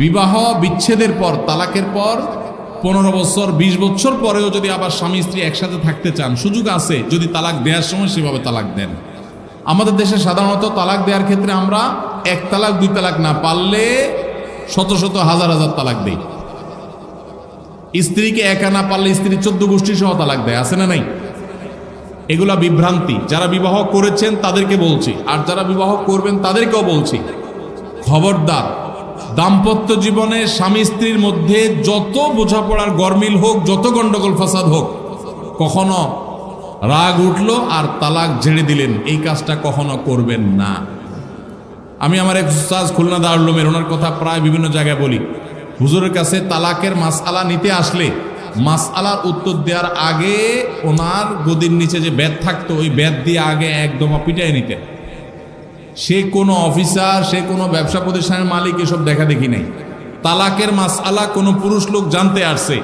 বিবাহ বিচ্ছেদের পর, তালাকের পর 15 বছর 20 বছর পরেও যদি আবার স্বামী স্ত্রী একসাথে থাকতে চান, সুযোগ আছে যদি তালাক দেওয়ার সময় সেভাবে তালাক দেন। আমাদের দেশে সাধারণত তালাক দেওয়ার ক্ষেত্রে আমরা 1 তালাক 2 তালাক না, পারলে শত শত হাজার হাজার তালাক দেই। স্ত্রীকে একা না পারলে স্ত্রী 14 গোষ্ঠী সহ তালাক দেয়, আছে না নাই? এগুলা বিভ্রান্তি। যারা বিবাহ করেছেন তাদেরকে বলছি, আর যারা বিবাহ করবেন তাদেরকেও বলছি, খবরদার, দাম্পত্য জীবনে স্বামী স্ত্রীর মধ্যে যত বোঝাপড়ার গরমিল হোক, যত গন্ডগোল ফাসাদ হোক, কখনো রাগ উঠলো আর তালাক ঝেড়ে দিলেন, এই কাজটা কখনো করবেন না। আমি আমার এক উস্তাদ খুলনা দারুল উলুমের, ওনার কথা প্রায় বিভিন্ন জায়গায় বলি, হুজুরের কাছে তালাকের মাসআলা নিতে আসলে মাসআলার উত্তর দেওয়ার আগে ওনার গদির নিচে যে ব্যাট থাকতো, ওই ব্যাট দিয়ে আগে একদম পিটাই নিতেন। সে কোনো অফিসার, সে কোনো ব্যবসা প্রতিষ্ঠানের মালিক এসব দেখা দেখি নাই। তালাকের মাসআলা কোনো পুরুষ লোক জানতে আসছে,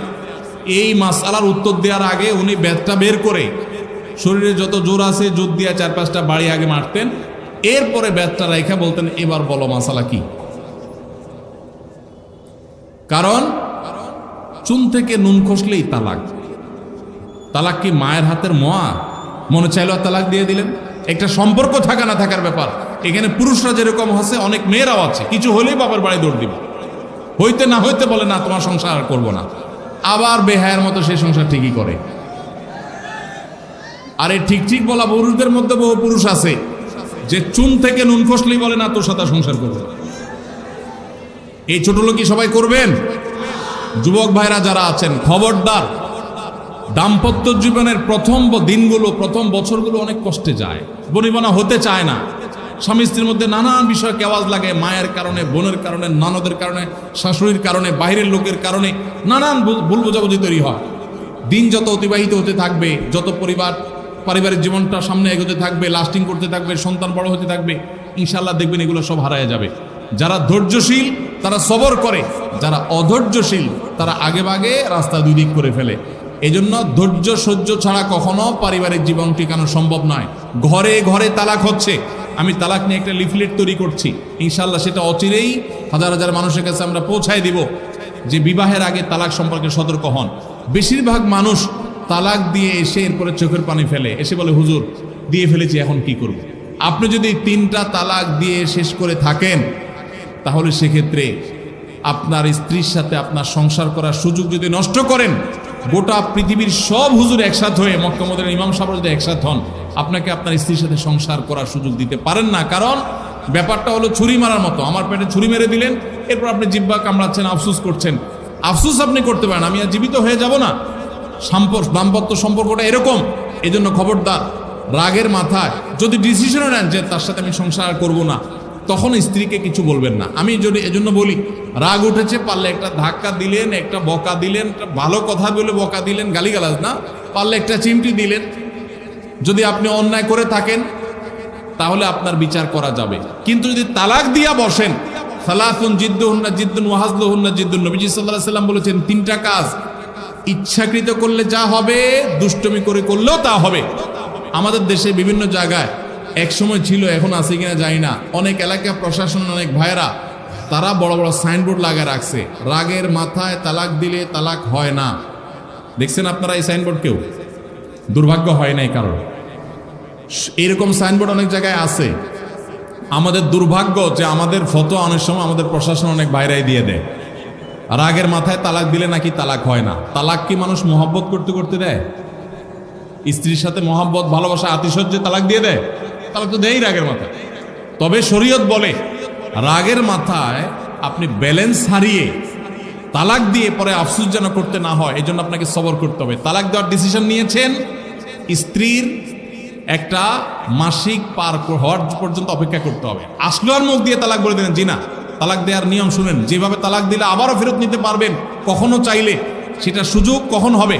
এই মাসআলার উত্তর দেওয়ার আগে উনি ব্যাটটা বের করে শরীরে যত জোর আছে জোর দিয়ে 4-5টা বাড়ি আগে মারতেন, এরপরে ব্যাটটা রেখে বলতেন, এবার বলো মাসআলা কি। কারণ চুন থেকে নুন খসলেই তালাক। তালাক কি মায়ের হাতের মোয়া? মনে চাইলো তালাক দিয়ে দিলেন। একটা সম্পর্ক থাকা না থাকার ব্যাপার। এখানে পুরুষরা যেরকম আছে, অনেক মেয়েরাও আছে, কিছু হলেই বাবার বাড়ি দৌড় দিবে, হইতে না হইতে বলে না তোমার সংসার আর করবো না, আবার বেহায়ের মতো সেই সংসার ঠিকই করে। আর এই ঠিক ঠিক বলা পুরুষদের মধ্যে বহু পুরুষ আছে যে চুন থেকে নুন খসলেই বলে না তোর সাথে সংসার করবে। এই ছোট লোকই সবাই করবেন? যুবক ভাইরা যারা আছেন, খবরদার, দাম্পত্য জীবনের প্রথম দিনগুলো, প্রথম বছরগুলো অনেক কষ্টে যায়, বনিবনা হতে চায় না। স্বামী স্ত্রীর মধ্যে নানান বিষয় কেওয়াজ লাগে, মায়ের কারণে, বোনের কারণে, ননদের কারণে, শাশুড়ির কারণে, বাইরের লোকের কারণে নানান ভুল বোঝাবুঝি তৈরি হয়। দিন যত অতিবাহিত হতে থাকবে, যত পারিবারিক জীবনটা সামনে এগোতে থাকবে, লাস্টিং করতে থাকবে, সন্তান বড় হতে থাকবে, ইনশাল্লাহ দেখবেন এগুলো সব হারায় যাবে। যারা ধৈর্যশীল তারা সবর করে, যারা অধৈর্যশীল তারা আগে ভাগে রাস্তা দুই দিক করে ফেলে। এই জন্য ধৈর্য সহ্য ছাড়া কখনো পারিবারিক জীবন টিকানো সম্ভব নয়। ঘরে ঘরে তালাক হচ্ছে। আমি তালাক নিয়ে একটা লিফলেট তৈরি করছি, ইনশাল্লাহ সেটা অচিরেই হাজার হাজার মানুষের কাছে আমরা পৌঁছায় দিব, যে বিবাহের আগে তালাক সম্পর্কে সতর্ক হন। বেশিরভাগ মানুষ তালাক দিয়ে এসে এরপরে চোখের পানি ফেলে, এসে বলে হুজুর দিয়ে ফেলেছি, এখন কি করব। আপনি যদি 3টা তালাক দিয়ে শেষ করে থাকেন, তাহলে সেক্ষেত্রে আপনার স্ত্রীর সাথে আপনার সংসার করার সুযোগ যদি নষ্ট করেন, গোটা পৃথিবীর সব হুজুর একসাথে হয়ে, মক্কা মদিনার ইমাম সাহেব যদি একসাথে হন, আপনাকে আপনার স্ত্রীর সাথে সংসার করার সুযোগ দিতে পারেন না। কারণ ব্যাপারটা হলো ছুরি মারার মতো। আমার পেটে ছুরি মেরে দিলেন, এরপর আপনি জিহ্বা কামড়াচ্ছেন, আফসুস করছেন। আফসুস আপনি করতে পারেন, আমি আর জীবিত হয়ে যাব না। দাম্পত্য সম্পর্কটা এরকম। এই জন্য খবরদার, রাগের মাথায় যদি ডিসিশনও নেন যে তার সাথে আমি সংসার করব না, তখন স্ত্রীকে কিছু বলবেন না। আমি যদি এজন্য বলি, রাগ উঠেছে, পারলে একটা ধাক্কা দিলেন, একটা বকা দিলেন, একটা ভালো কথা বলে বকা দিলেন, গালিগালাজ না, পারলে একটা চিমটি দিলেন। যদি আপনি অন্যায় করে থাকেন তাহলে আপনার বিচার করা যাবে। কিন্তু যদি তালাক দিয়া বসেন, সালাতুন জিদ্দুহুন্না জিদ্দুন ওয়া হাজলুহুন্না জিদ্দুন, নবীজি সাল্লাল্লাহু আলাইহি সাল্লাম বলেছেন 3টা কাজ ইচ্ছাকৃত করলে যা হবে, দুষ্টমি করে করলেও তা হবে। আমাদের দেশে বিভিন্ন জায়গায় একসময় ছিল, এখন আছে কিনা জানি না, অনেক এলাকা প্রশাসন, অনেক ভাইয়েরা তারা বড় বড় সাইনবোর্ড লাগিয়ে রাখছে, রাগের মাথায় তালাক দিলে তালাক হয় না। দেখছেন আপনারা এই সাইনবোর্ড? কেউ দুর্ভাগ্য হয় নাই কারণ এরকম সাইনবোর্ড অনেক জায়গায় আছে। আমাদের দুর্ভাগ্য যে আমাদের ফতোয়া অনেক সময় আমাদের প্রশাসন অনেক বাইরে দিয়ে দেয়, রাগের মাথায় তালাক দিলে নাকি তালাক হয় না। তালাক কি মানুষ মহব্বত করতে করতে দেয়? স্ত্রীর সাথে মহব্বত, ভালোবাসা, আতিশয্যে তালাক দিয়ে দেয়? তালাক তো দেয়ই রাগের মাথায়। তবে শরীয়ত বলে রাগের মাথায় আপনি ব্যালেন্স হারিয়ে তালাক দিয়ে পরে আফসোস যেন করতে না হয়, এই জন্য আপনাকে সবর করতে হবে। তালাক দেওয়ার ডিসিশন নিয়েছেন, স্ত্রীর একটা মাসিক পার হওয়ার পর্যন্ত অপেক্ষা করতে হবে। আসলো আর মুখ দিয়ে তালাক বলে দিলেন, জি না। তালাক দেওয়ার নিয়ম শুনেন, যেভাবে তালাক দিলে আবারও ফেরত নিতে পারবেন কখনো চাইলে, সেটা সুযোগ কখন হবে।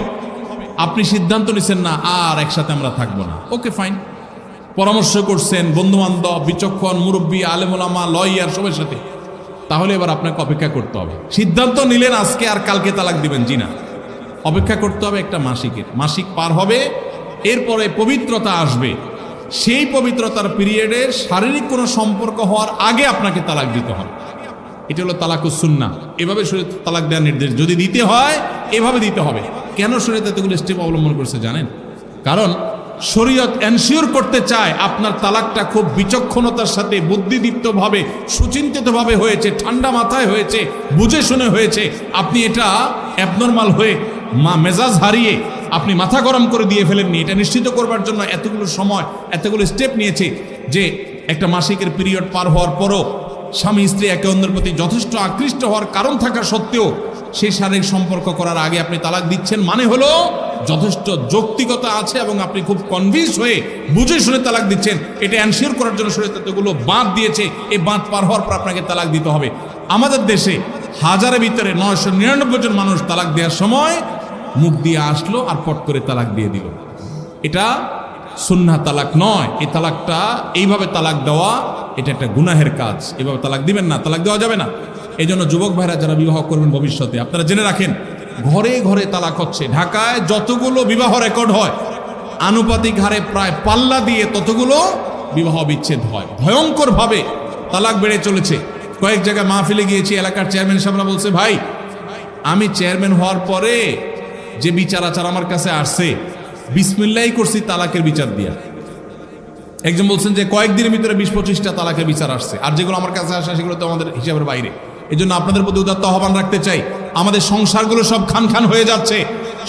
আপনি সিদ্ধান্ত নিচ্ছেন না আর একসাথে আমরা থাকবো না, ওকে ফাইন, পরামর্শ করছেন বন্ধু বান্ধব, বিচক্ষণ মুরব্বী, আলেম ওলামা, লয়ার সবার সাথে, তাহলে এবার আপনাকে অপেক্ষা করতে হবে। সিদ্ধান্ত নিলেন আজকে আর কালকে তালাক দিবেন, জি না, অপেক্ষা করতে হবে একটা মাসিকের। মাসিক পার হবে, এরপরে পবিত্রতা আসবে, সেই পবিত্রতার পিরিয়ডে শারীরিক কোনো সম্পর্ক হওয়ার আগে আপনাকে তালাক দিতে হবে। এটা হলো তালাকুস সুন্নাহ। এভাবে শরীয়ত তালাক দেওয়ার নির্দেশ, যদি দিতে হয় এভাবে দিতে হবে। কেন শরীয়ত এতগুলো স্টেপ অবলম্বন করছে জানেন? কারণ শরীয়ত এনশিওর করতে চায় আপনার তালাকটা খুব বিচক্ষণতার সাথে, বুদ্ধিদীপ্তভাবে, সুচিন্তিতভাবে হয়েছে, ঠান্ডা মাথায় হয়েছে, বুঝে শুনে হয়েছে। আপনি এটা অ্যাবনর্মাল হয়ে মেজাজ হারিয়ে আপনি মাথা গরম করে দিয়ে ফেলেননি। এটা নিশ্চিত করবার জন্য এতগুলো সময়, এতগুলো স্টেপ নিয়েছে যে একটা মাসিকের পিরিয়ড পার হওয়ার পরও স্বামী স্ত্রী একে অন্যের প্রতি যথেষ্ট আকৃষ্ট হওয়ার কারণ থাকা সত্ত্বেও সেই শারীরিক সম্পর্ক করার আগে আপনি তালাক দিচ্ছেন, মানে হলো যথেষ্ট যৌক্তিকতা আছে এবং আপনি খুব কনভিন্স হয়ে বুঝে শুনে তালাক দিচ্ছেন। এটা এনশিওর করার জন্য শরীয়ত এতগুলো বাঁধ দিয়েছে। এই বাঁধ পার হওয়ার পর আপনাকে তালাক দিতে হবে। আমাদের দেশে হাজারের ভিতরে 999 জন মানুষ তালাক দেওয়ার সময় মুখ দিয়ে আসলো আর পট করে তালাক দিয়ে দিল। এটা সুন্নাহ তালাক নয়। এই তালাকটা, এইভাবে তালাক দেওয়া, এটা একটা গুনাহের কাজ। এভাবে তালাক দিবেন না, তালাক দেওয়া যাবে না। এই জন্য যুবক ভাইরা যারা বিবাহ করবেন ভবিষ্যতে, আপনারা জেনে রাখেন, ঘরে ঘরে তালাক হচ্ছে। ঢাকায় যতগুলো বিবাহ রেকর্ড হয়, আনুপাতিক হারে প্রায় পাল্লা দিয়ে ততগুলো বিবাহ বিচ্ছেদ হয়। ভয়ঙ্কর ভাবে তালাক বেড়ে চলেছে। কয়েক জায়গায় মাহফিলে গিয়েছি, এলাকার চেয়ারম্যান সাহেবরা বলছে, ভাই আমি চেয়ারম্যান হওয়ার পরে যে বিচার আচার আমার কাছে আসছে, বিসমিল্লাহি করছি তালাকের বিচার দিয়া। একজন বলছেন যে কয়েকদিনের ভিতরে 20-25টা তালাকের বিচার আসছে, আর যেগুলো আমার কাছে আসে সেগুলো তো আমাদের হিসাবের বাইরে। এই জন্য আপনাদের প্রতি উদাত্ত আহ্বান রাখতে চাই, আমাদের সংসারগুলো সব খান খান হয়ে যাচ্ছে।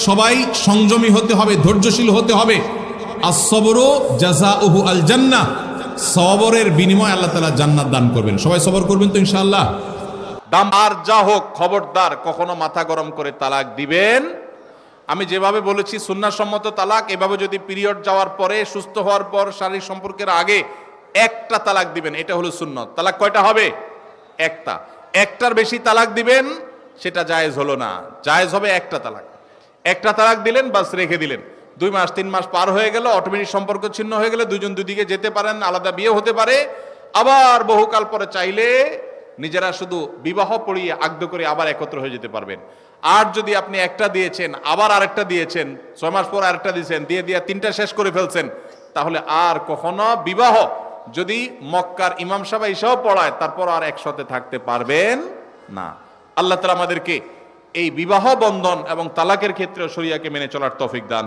সবাই সংযমী হতে হবে, ধৈর্যশীল হতে হবে। as-sabru জাযাউহু আল জান্নাহ, সবরের বিনিময়ে আল্লাহ তাআলা জান্নাত দান করবেন। সবাই সবর করবেন তো ইনশাআল্লাহ। দাম আর যা হোক, খবরদার কখনো মাথা গরম করে তালাক দিবেন। আমি যেভাবে বলেছি সুন্নাহসম্মত তালাক, এভাবে যদি পিরিয়ড যাওয়ার পরে, সুস্থ হওয়ার পর, শারীরিক সম্পর্কের আগে একটা তালাক দিবেন, এটা হলো সুন্নত। তালাক কয়টা হবে? একটা। একটার বেশি তালাক দিবেন সেটা জায়েজ হলো না। জায়েজ হবে একটা তালাক। একটা তালাক দিলেন, বাস রেখে দিলেন। 2 মাস 3 মাস পার হয়ে গেল, অটোমেটিক সম্পর্ক ছিন্ন হয়ে গেলে দুজন দুদিকে যেতে পারেন, আলাদা বিয়ে হতে পারে। আবার বহুকাল পরে চাইলে নিজেরা শুধু বিবাহ পড়িয়ে আগদ করে আবার একত্র হয়ে যেতে পারবেন। আর যদি আপনি একটা দিয়েছেন, আবার আরেকটা দিয়েছেন, 6 মাস পর আরেকটা দিয়েছেন, দিয়ে 3টা শেষ করে ফেলছেন, তাহলে আর কখনো বিবাহ যদি মক্কার ইমাম সাহেব এসেও পড়ায়, তারপর আর একসাথে থাকতে পারবেন না। আল্লাহ তাআলা আমাদেরকে এই বিবাহ বন্ধন এবং তালাকের ক্ষেত্রে শরিয়াকে মেনে চলার তৌফিক দান